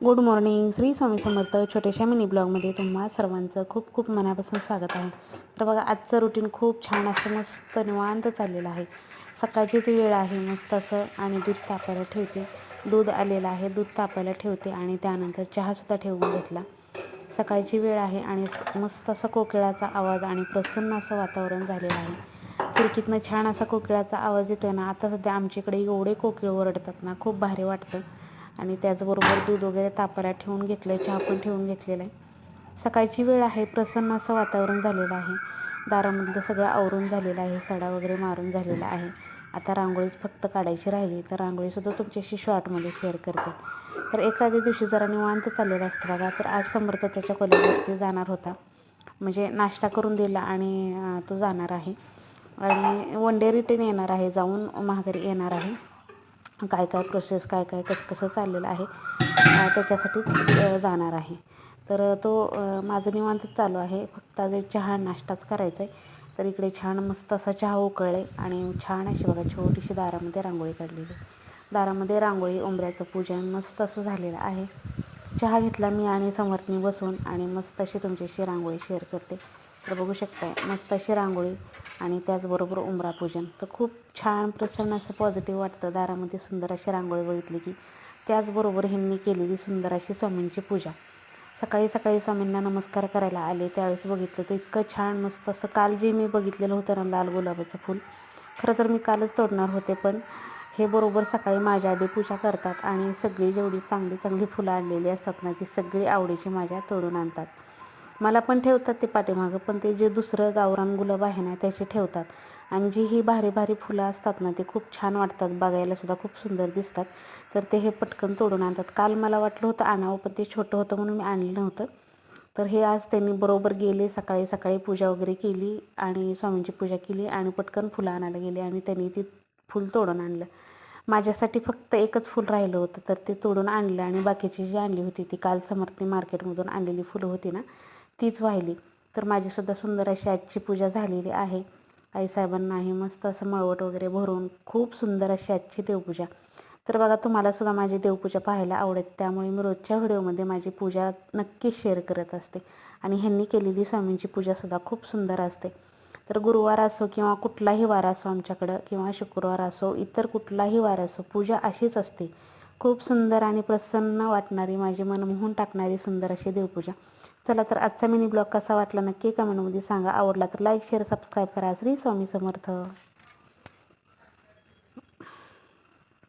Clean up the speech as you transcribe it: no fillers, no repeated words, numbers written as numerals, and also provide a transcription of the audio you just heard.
Good morning. Shri Swami Samarth. छोट्याशा mini ब्लॉगमध्ये तुम्हा सर्वांचं खूप खूप मनापासून स्वागत आहे. तर बघा, आजचं रुटीन खूप छान असं मस्त निवांत चाललेलं आहे. सकाळचीच वेळ आहे मस्त असं, आणि दूध तापायला ठेवते. दूध आलेलं आहे, दूध तापायला ठेवते आणि त्यानंतर चहासुद्धा ठेवून घेतला. सकाळची वेळ आहे आणि मस्त असं कोकिळाचा आवाज आणि प्रसन्न असं वातावरण झालेलं आहे. खिडकीतनं छान असा कोकिळाचा आवाज येतोय ना. आता सध्या आमच्याकडे एवढे कोकिळ ओरडतात ना, खूप भारी वाटतं. आणि त्याचबरोबर दूध वगैरे तापायला ठेवून घेतलं आहे, चहा पण ठेवून घेतलेला आहे. सकाळची वेळ आहे, प्रसन्न असं वातावरण झालेलं आहे. दारामधलं सगळं आवरून झालेलं आहे, सडा वगैरे मारून झालेला आहे. आता रांगोळीच फक्त काढायची राहिली, तर रांगोळीसुद्धा तुमच्याशी शॉर्टमध्ये शेअर करते. तर एखाद्या दिवशी जरा निवांत चाललेलं असतं बघा. तर आज समर्थ त्याच्या कॉलेजवरती जाणार होता, म्हणजे नाश्ता करून दिला आणि तो जाणार आहे आणि वन डे रिटर्न येणार आहे, जाऊन माघारी येणार आहे. काय काय प्रोसेस, काय काय कसं कसं चाललेलं आहे त्याच्यासाठीच जाणार आहे. तर तो माझं निवांतच चालू आहे, फक्त आज चहा नाश्ताच करायचा आहे. तर इकडे छान मस्त असा चहा उकळले आणि छान अशी बघा छोटीशी दारामध्ये रांगोळी काढलेली. दारामध्ये रांगोळी, उंबऱ्याचं पूजन मस्त असं झालेलं आहे. चहा घेतला मी आणि समर्थनी बसून आणि मस्त अशी तुमच्याशी रांगोळी शेअर करते. तर बघू शकताय मस्त अशी रांगोळी आणि त्याचबरोबर उंबरा पूजन. तर खूप छान प्रसन्न असं पॉझिटिव्ह वाटतं दारामध्ये सुंदर अशी रांगोळी बघितली की. त्याचबरोबर ह्यांनी केलेली सुंदर अशी स्वामींची पूजा. सकाळी सकाळी स्वामींना नमस्कार करायला आले त्यावेळेस बघितलं तर इतकं छान मस्त असं, काल जे मी बघितलेलं होतं ना लाल गुलाबाचं फूल, खरं तर मी कालच तोडणार होते, पण हे बरोबर सकाळी माझ्या आधी पूजा करतात आणि सगळी जेवढी चांगली चांगली फुलं आणलेली असतात ना, ती सगळी आवडीची माझ्या तोडून आणतात. मला पण ठेवतात ते पाठीमागं, पण ते जे दुसरं गावरान गुलाब आहे ना त्याचे ठेवतात. आणि जी ही भारी भारी फुलं असतात ना, ते खूप छान वाटतात, बघायलासुद्धा खूप सुंदर दिसतात. तर ते हे पटकन तोडून आणतात. काल मला वाटलं होतं आणावं, पण ते छोटं होतं म्हणून मी आणलं नव्हतं. तर हे आज त्यांनी बरोबर गेले, सकाळी सकाळी पूजा वगैरे केली आणि स्वामींची पूजा केली आणि पटकन फुलं आणायला गेले आणि त्यांनी ती फुल तोडून आणलं. माझ्यासाठी फक्त एकच फुल राहिलं होतं, तर ते तोडून आणलं आणि बाकीची जी आणली होती ती काल समर्थनी मार्केटमधून आणलेली फुलं होती ना, तीच वाहिली. तर माझीसुद्धा सुंदर अशी आजची पूजा झालेली आहे. आईसाहेबांनाही मस्त असं मळवट वगैरे भरून खूप सुंदर अशी आजची देवपूजा. तर बघा, तुम्हालासुद्धा माझी देवपूजा पाहायला आवडते, त्यामुळे मी रोजच्या व्हिडिओमध्ये माझी पूजा नक्कीच शेअर करत असते. आणि ह्यांनी केलेली स्वामींची पूजासुद्धा खूप सुंदर असते. तर गुरुवार असो किंवा कुठलाही वार असो आमच्याकडं, किंवा शुक्रवार असो, इतर कुठलाही वार असो, पूजा अशीच असते. खूप सुंदर आणि प्रसन्न वाटणारी, माझी मन मोहून टाकणारी सुंदर अशी देवपूजा. चला, तर आजचा मिनी ब्लॉग कसा वाटला नक्की कमेंटमध्ये सांगा. आवडला तर लाईक, शेअर, सबस्क्राईब करा. श्री स्वामी समर्थ.